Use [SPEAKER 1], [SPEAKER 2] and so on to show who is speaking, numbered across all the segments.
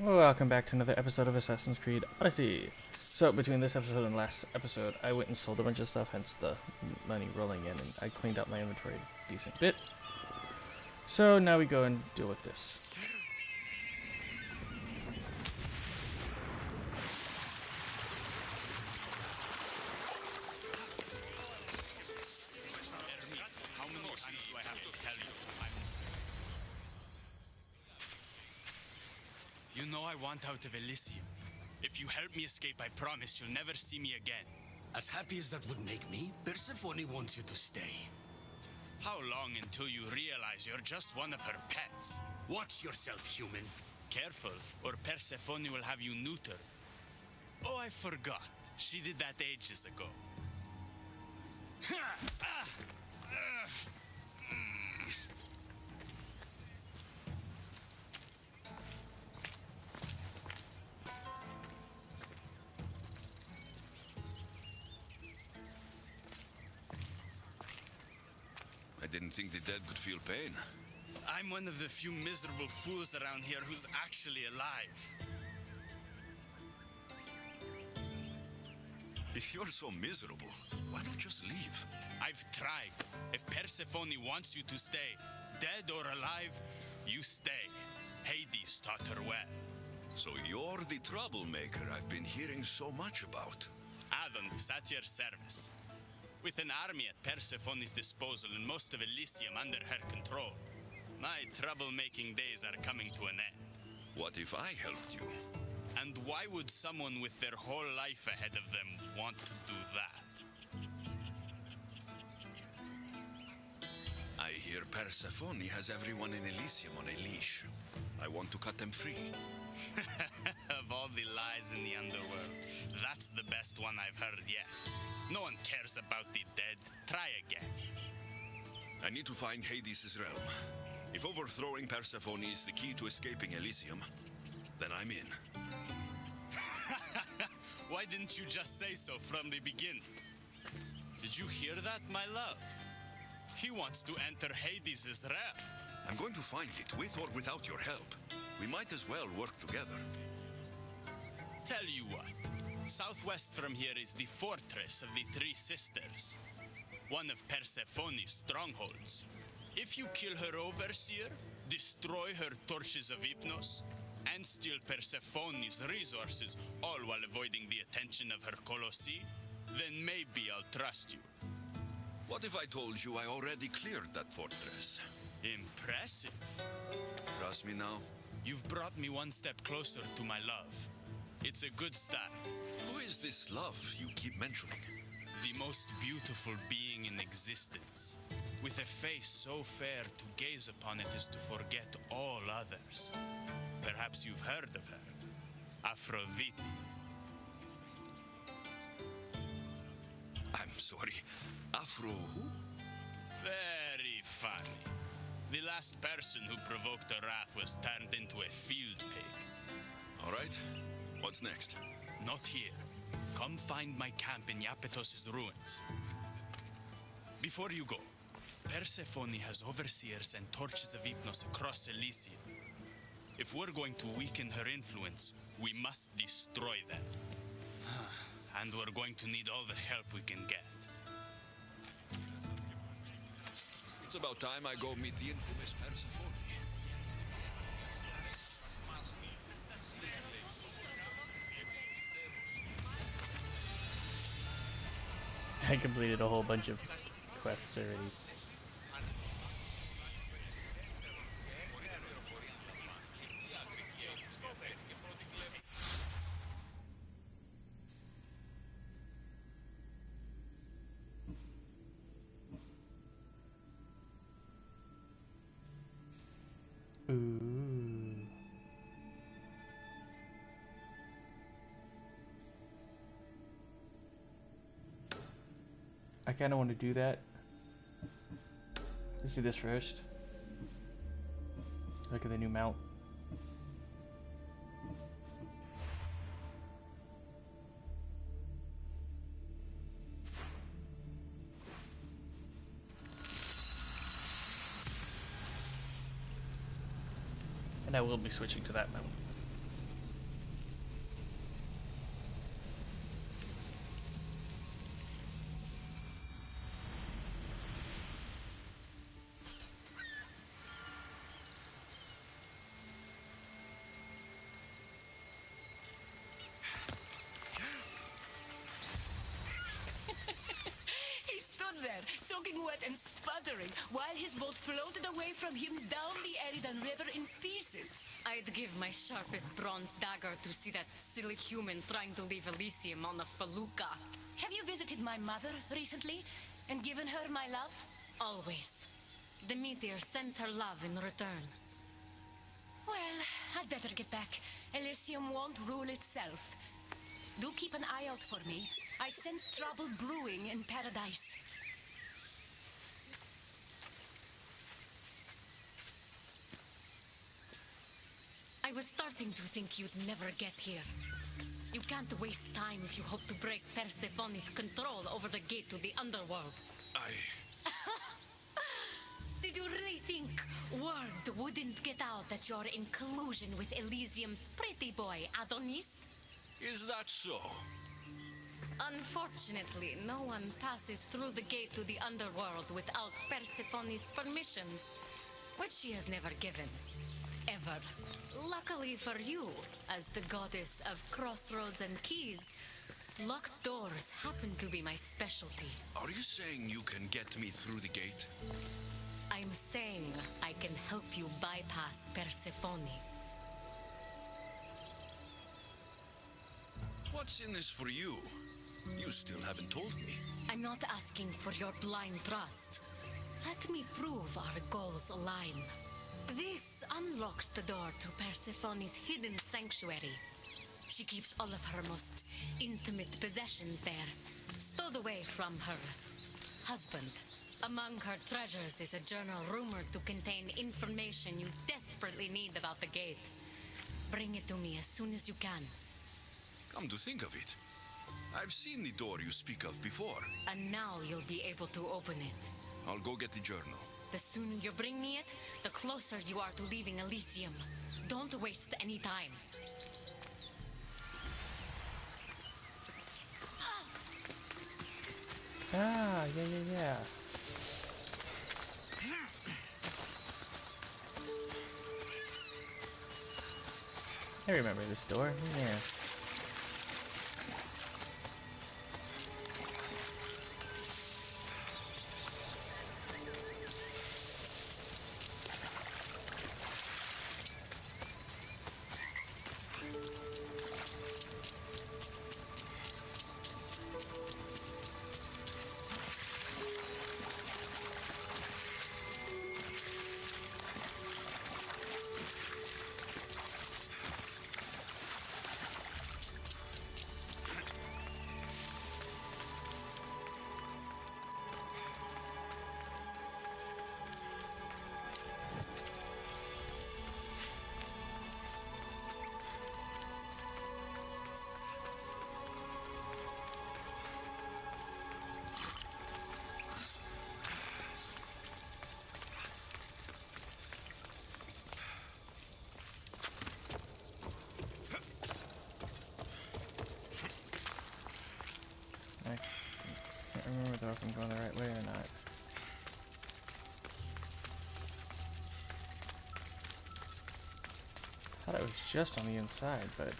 [SPEAKER 1] Welcome back to another episode of Assassin's Creed Odyssey. So, between this episode and last episode, I went and sold a bunch of stuff, hence the money rolling in, and I cleaned up my inventory a decent bit. So, now we go and deal with this.
[SPEAKER 2] You know I want out of Elysium. If you help me escape, I promise you'll never see me again.
[SPEAKER 3] As happy as that would make me, Persephone wants you to stay.
[SPEAKER 2] How long until you realize you're just one of her pets?
[SPEAKER 3] Watch yourself, human.
[SPEAKER 2] Careful, or Persephone will have you neutered. Oh, I forgot. She did that ages ago.
[SPEAKER 4] I didn't think the dead could feel pain.
[SPEAKER 2] I'm one of the few miserable fools around here who's actually alive.
[SPEAKER 4] If you're so miserable, why not just leave?
[SPEAKER 2] I've tried. If Persephone wants you to stay, dead or alive, you stay. Hades taught her well.
[SPEAKER 4] So you're the troublemaker I've been hearing so much about.
[SPEAKER 2] Adonis at your service. With an army at Persephone's disposal and most of Elysium under her control, my troublemaking days are coming to an end.
[SPEAKER 4] What if I helped you?
[SPEAKER 2] And why would someone with their whole life ahead of them want to do that?
[SPEAKER 4] I hear Persephone has everyone in Elysium on a leash. I want to cut them free.
[SPEAKER 2] Of all the lies in the underworld, that's the best one I've heard yet. No one cares about the dead. Try again.
[SPEAKER 4] I need to find Hades' realm. If overthrowing Persephone is the key to escaping Elysium, then I'm in.
[SPEAKER 2] Why didn't you just say so from the beginning? Did you hear that, my love? He wants to enter Hades' realm.
[SPEAKER 4] I'm going to find it, with or without your help. We might as well work together.
[SPEAKER 2] Tell you what. Southwest from here is the fortress of the Three Sisters, one of Persephone's strongholds. If you kill her overseer, destroy her torches of Hypnos, and steal Persephone's resources, all while avoiding the attention of her Colossi, then maybe I'll trust you.
[SPEAKER 4] What if I told you I already cleared that fortress?
[SPEAKER 2] Impressive.
[SPEAKER 4] Trust me now?
[SPEAKER 2] You've brought me one step closer to my love. It's a good start.
[SPEAKER 4] Who is this love you keep mentioning?
[SPEAKER 2] The most beautiful being in existence. With a face so fair to gaze upon it is to forget all others. Perhaps you've heard of her. Aphrodite.
[SPEAKER 4] I'm sorry. Afro who?
[SPEAKER 2] Very funny. The last person who provoked her wrath was turned into a field pig.
[SPEAKER 4] All right. What's next?
[SPEAKER 2] Not here. Come find my camp in Iapetos' ruins. Before you go, Persephone has overseers and torches of Hypnos across Elysium. If we're going to weaken her influence, we must destroy them. And we're going to need all the help we can get.
[SPEAKER 4] It's about time I go meet the infamous Persephone.
[SPEAKER 1] I completed a whole bunch of quests already. Ooh. I kind of want to do that. Let's do this first. Look at the new mount. And I will be switching to that mount.
[SPEAKER 5] stood there, soaking wet and sputtering, while his boat floated away from him down the Eridan River in pieces.
[SPEAKER 6] I'd give my sharpest bronze dagger to see that silly human trying to leave Elysium on a felucca.
[SPEAKER 5] Have you visited my mother recently and given her my love?
[SPEAKER 6] Always. The meteor sends her love in return.
[SPEAKER 5] Well, I'd better get back. Elysium won't rule itself. Do keep an eye out for me. I sense trouble brewing in paradise.
[SPEAKER 6] I was starting to think you'd never get here. You can't waste time if you hope to break Persephone's control over the gate to the underworld. Did you really think word wouldn't get out that you're in collusion with Elysium's pretty boy, Adonis?
[SPEAKER 4] Is that so?
[SPEAKER 6] Unfortunately, no one passes through the gate to the underworld without Persephone's permission, which she has never given. Ever. Luckily for you, as the goddess of crossroads and keys, locked doors happen to be my specialty.
[SPEAKER 4] Are you saying you can get me through the gate?
[SPEAKER 6] I'm saying I can help you bypass Persephone.
[SPEAKER 4] What's in this for you? You still haven't told me.
[SPEAKER 6] I'm not asking for your blind trust. Let me prove our goals align. This unlocks the door to Persephone's hidden sanctuary. She keeps all of her most intimate possessions there, stowed away from her husband. Among her treasures is a journal rumored to contain information you desperately need about the gate. Bring it to me as soon as you can.
[SPEAKER 4] Come to think of it, I've seen the door you speak of before.
[SPEAKER 6] And now you'll be able to open it.
[SPEAKER 4] I'll go get the journal.
[SPEAKER 6] The sooner you bring me it, the closer you are to leaving Elysium. Don't waste any time.
[SPEAKER 1] Ah, yeah. I remember this door, yeah. I can't remember though if I'm going the right way or not. I thought it was just on the inside, but...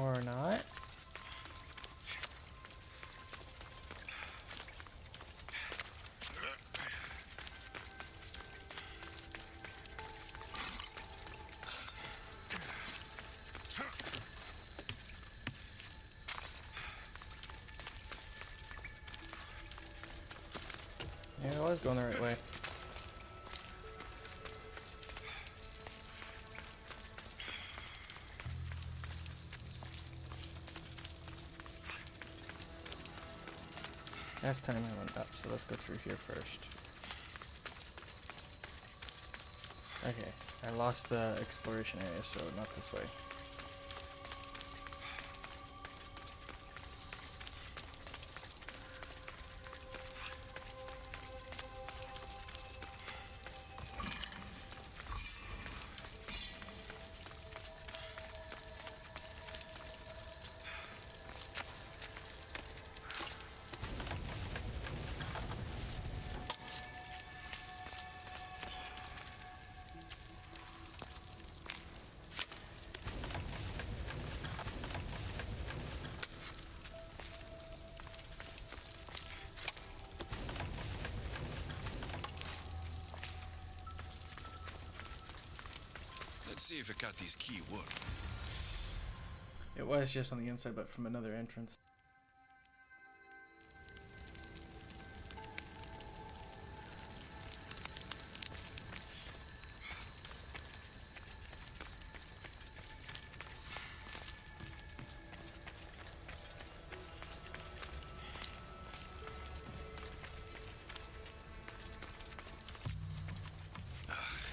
[SPEAKER 1] Or not. Yeah, I was going the right way. Last time I went up, so let's go through here first. Okay, I lost the exploration area, so not this way.
[SPEAKER 4] Let's see if Akati's key worked.
[SPEAKER 1] It was just on the inside, but from another entrance.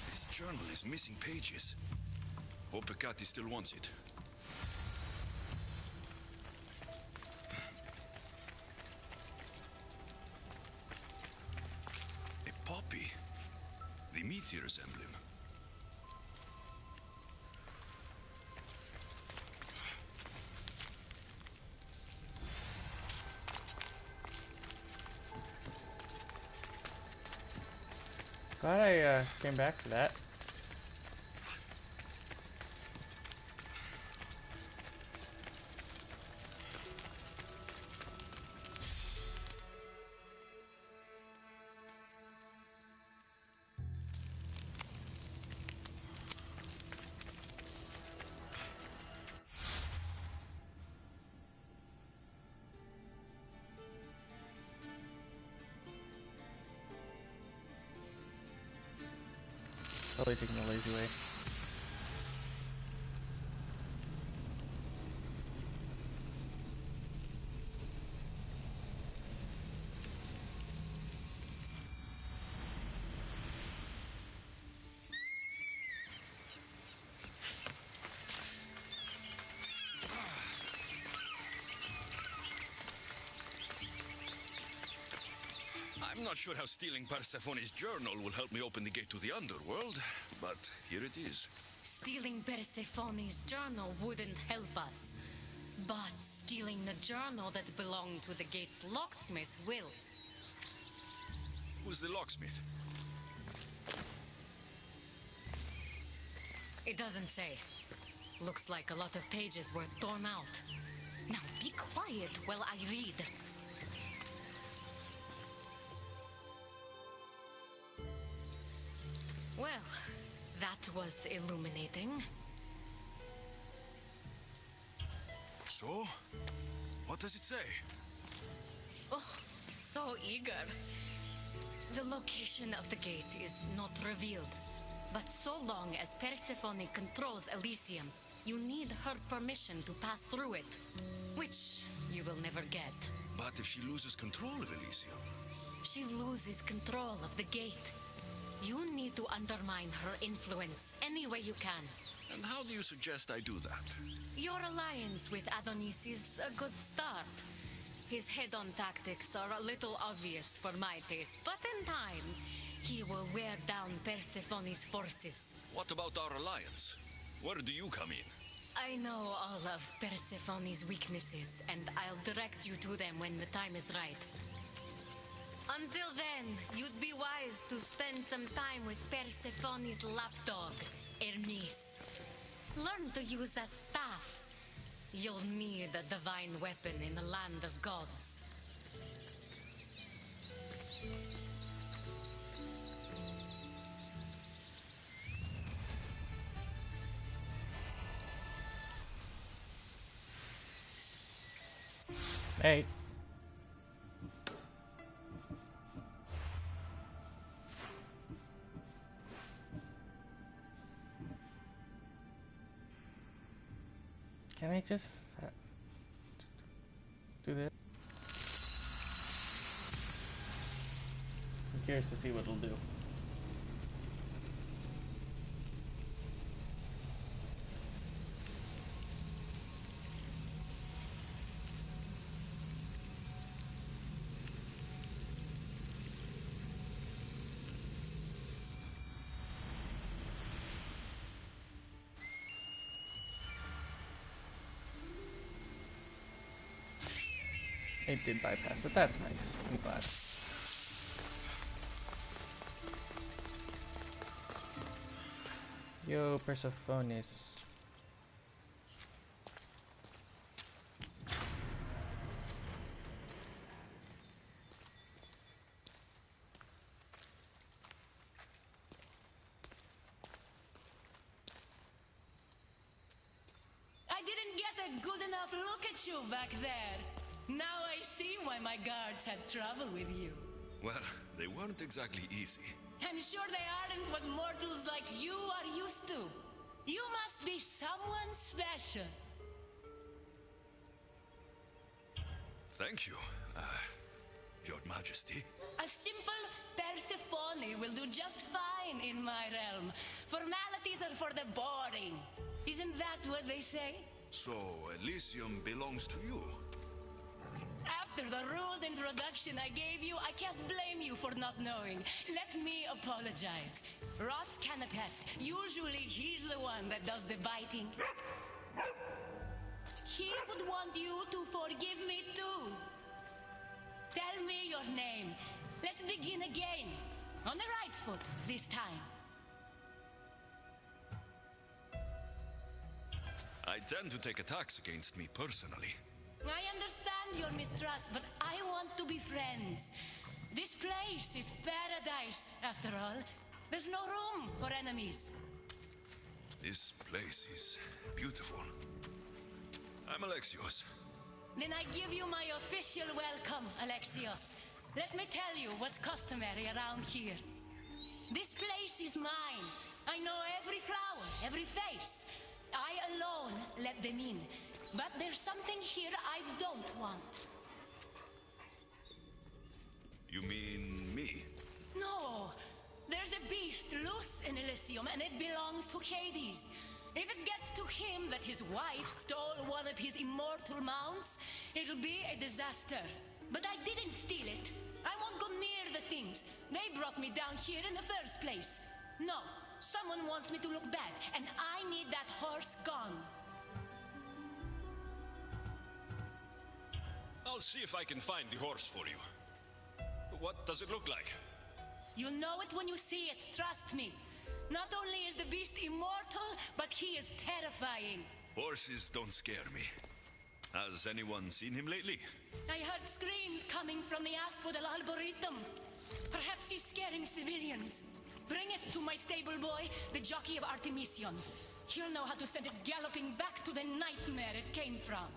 [SPEAKER 4] This journal is missing pages. Hope Akati still wants it. A poppy. The meteor's emblem.
[SPEAKER 1] Glad I came back for that. Probably taking the lazy way.
[SPEAKER 4] I'm not sure how stealing Persephone's journal will help me open the gate to the underworld, but here it is.
[SPEAKER 6] Stealing Persephone's journal wouldn't help us. But stealing the journal that belonged to the gate's locksmith will.
[SPEAKER 4] Who's the locksmith?
[SPEAKER 6] It doesn't say. Looks like a lot of pages were torn out. Now be quiet while I read. Well, that was illuminating.
[SPEAKER 4] So? What does it say?
[SPEAKER 6] Oh, so eager. The location of the gate is not revealed. But so long as Persephone controls Elysium, you need her permission to pass through it. Which you will never get.
[SPEAKER 4] But if she loses control of Elysium?
[SPEAKER 6] She loses control of the gate. You need to undermine her influence any way you can.
[SPEAKER 4] And how do you suggest I do that?
[SPEAKER 6] Your alliance with Adonis is a good start. His head-on tactics are a little obvious for my taste, but in time, he will wear down Persephone's forces.
[SPEAKER 4] What about our alliance? Where do you come in?
[SPEAKER 6] I know all of Persephone's weaknesses, and I'll direct you to them when the time is right. Until then, you'd be wise to spend some time with Persephone's lapdog, Hermes. Learn to use that staff. You'll need a divine weapon in the land of gods.
[SPEAKER 1] Hey. Can I just do this? I'm curious to see what it'll do. It did bypass it. That's nice. I'm glad. Yo, Persephones.
[SPEAKER 5] I didn't get a good enough look at you back there. Now I see why my guards had trouble with you.
[SPEAKER 4] Well, they weren't exactly easy.
[SPEAKER 5] I'm sure they aren't what mortals like you are used to. You must be someone special.
[SPEAKER 4] Thank you, Your Majesty.
[SPEAKER 5] A simple Persephone will do just fine in my realm. Formalities are for the boring. Isn't that what they say?
[SPEAKER 4] So, Elysium belongs to you?
[SPEAKER 5] After the rude introduction I gave you, I can't blame you for not knowing. Let me apologize. Ross can attest. Usually he's the one that does the biting. He would want you to forgive me too. Tell me your name. Let's begin again. On the right foot this time.
[SPEAKER 4] I tend to take attacks against me personally.
[SPEAKER 5] I understand your mistrust, but I want to be friends. This place is paradise, after all. There's no room for enemies.
[SPEAKER 4] This place is beautiful. I'm Alexios.
[SPEAKER 5] Then I give you my official welcome, Alexios. Let me tell you what's customary around here. This place is mine. I know every flower, every face. I alone let them in. But there's something here I don't want.
[SPEAKER 4] You mean me?
[SPEAKER 5] No! There's a beast loose in Elysium and it belongs to Hades. If it gets to him that his wife stole one of his immortal mounts, it'll be a disaster. But I didn't steal it. I won't go near the things. They brought me down here in the first place. No, someone wants me to look bad, and I need that horse gone.
[SPEAKER 4] I'll see if I can find the horse for you. What does it look like?
[SPEAKER 5] You'll know it when you see it, trust me. Not only is the beast immortal, but he is terrifying.
[SPEAKER 4] Horses don't scare me. Has anyone seen him lately?
[SPEAKER 5] I heard screams coming from the Asphodel Arboretum. Perhaps he's scaring civilians. Bring it to my stable boy, the jockey of Artemision. He'll know how to send it galloping back to the nightmare it came from.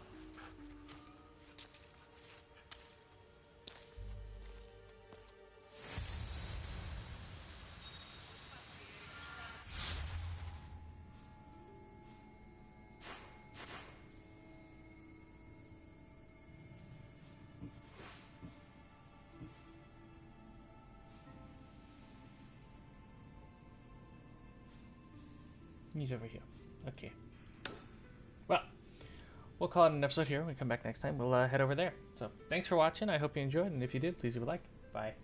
[SPEAKER 1] He's over here. Okay. Well, we'll call it an episode here. When we come back next time, we'll head over there. So, thanks for watching. I hope you enjoyed, and if you did, please leave a like. Bye.